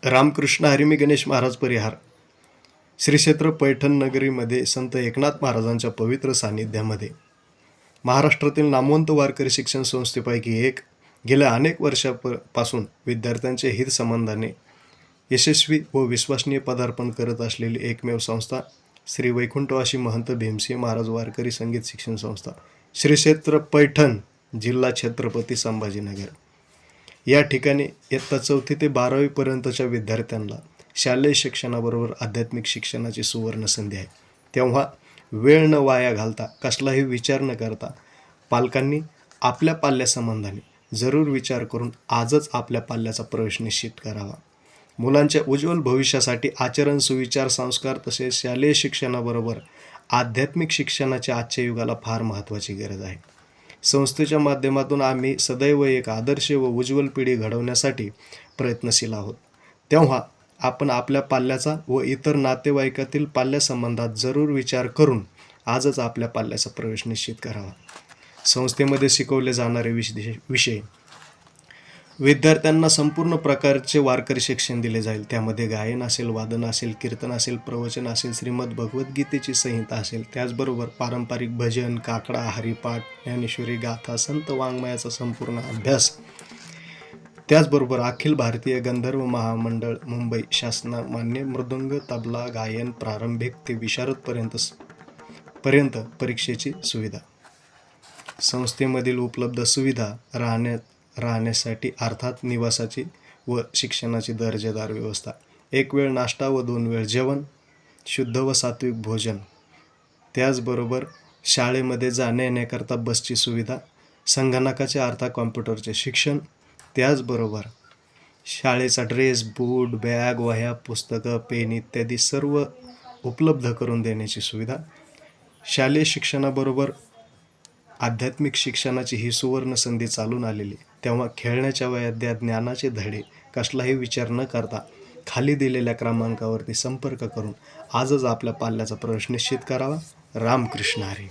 रामकृष्ण हरी. मी गणेश महाराज परिहार. श्री क्षेत्र पैठण नगरीमध्ये संत एकनाथ महाराजांच्या पवित्र सानिध्यामध्ये महाराष्ट्रातील नामवंत वारकरी शिक्षण संस्थेपैकी एक गेल्या अनेक वर्षापासून विद्यार्थ्यांचे हित संबंधाने यशस्वी व विश्वसनीय पदार्पण करत असलेली एकमेव संस्था श्री वैकुंठवासी महंत भीमसिंह महाराज वारकरी संगीत शिक्षण संस्था, श्री क्षेत्र पैठण, जिल्हा छत्रपती संभाजीनगर. या ठिकाणी इयत्ता 4थी ते 12वी पर्यंतच्या विद्यार्थ्यांना शालेय शिक्षणाबरोबर आध्यात्मिक शिक्षणाची सुवर्ण संधी आहे. तेव्हा वेळ न वाया घालता, कसलाही विचार न करता पालकांनी आपल्या पाल्यासंबंधाने जरूर विचार करून आजच आपल्या पाल्याचा प्रवेश निश्चित करावा. मुलांच्या उज्ज्वल भविष्यासाठी आचरण, सुविचार, संस्कार तसेच शालेय शिक्षणाबरोबर आध्यात्मिक शिक्षणाची आजच्या युगाला फार महत्त्वाची गरज आहे. संस्थेच्या माध्यमातून आम्ही सदैव एक आदर्श व उज्ज्वल पिढी घडवण्यासाठी प्रयत्नशील आहोत. तेव्हा आपण आपल्या पाल्याचा व इतर नातेवाईकातील पाल्यासंबंधात जरूर विचार करून आजच आपल्या पाल्याचा प्रवेश निश्चित करावा. संस्थेमध्ये शिकवले जाणारे विषय विद्यार्थ्यांना संपूर्ण प्रकारचे वारकरी शिक्षण दिले जाईल. त्यामध्ये गायन असेल, वादन असेल, कीर्तन असेल, प्रवचन असेल, श्रीमद भगवद्गीतेची संहिता असेल, त्याचबरोबर पारंपरिक भजन, काकडा, हरिपाठ, ज्ञानेश्वरी गाथा, संत वाङ्मयाचा संपूर्ण अभ्यास, त्याचबरोबर अखिल भारतीय गंधर्व महामंडळ मुंबई शासनामान्य मृदंग, तबला, गायन प्रारंभिक ते विशारदपर्यंत परीक्षेची सुविधा. संस्थेमधील उपलब्ध सुविधा राहण्यासाठी अर्थात निवासाची व शिक्षणाची दर्जेदार व्यवस्था, एक वेळ नाश्ता व 2 वेळ जेवण, शुद्ध व सात्विक भोजन, त्याचबरोबर शाळेमध्ये जाण्या येण्याकरता बसची सुविधा, संगणकाचे अर्थात कॉम्प्युटरचे शिक्षण, त्याचबरोबर शाळेचा ड्रेस, बूट, बॅग, वह्या, पुस्तकं, पेन इत्यादी सर्व उपलब्ध करून देण्याची सुविधा. शालेय शिक्षणाबरोबर आध्यात्मिक शिक्षणाची ही सुवर्ण संधी चालून आलेली. तेव्हा खेळण्याच्या वयात द्या ज्ञानाचे धडे. कसलाही विचार न करता खाली दिलेल्या क्रमांकावरती संपर्क करून आजच आपल्या पाल्याचा प्रवेश निश्चित करावा. रामकृष्ण हरी.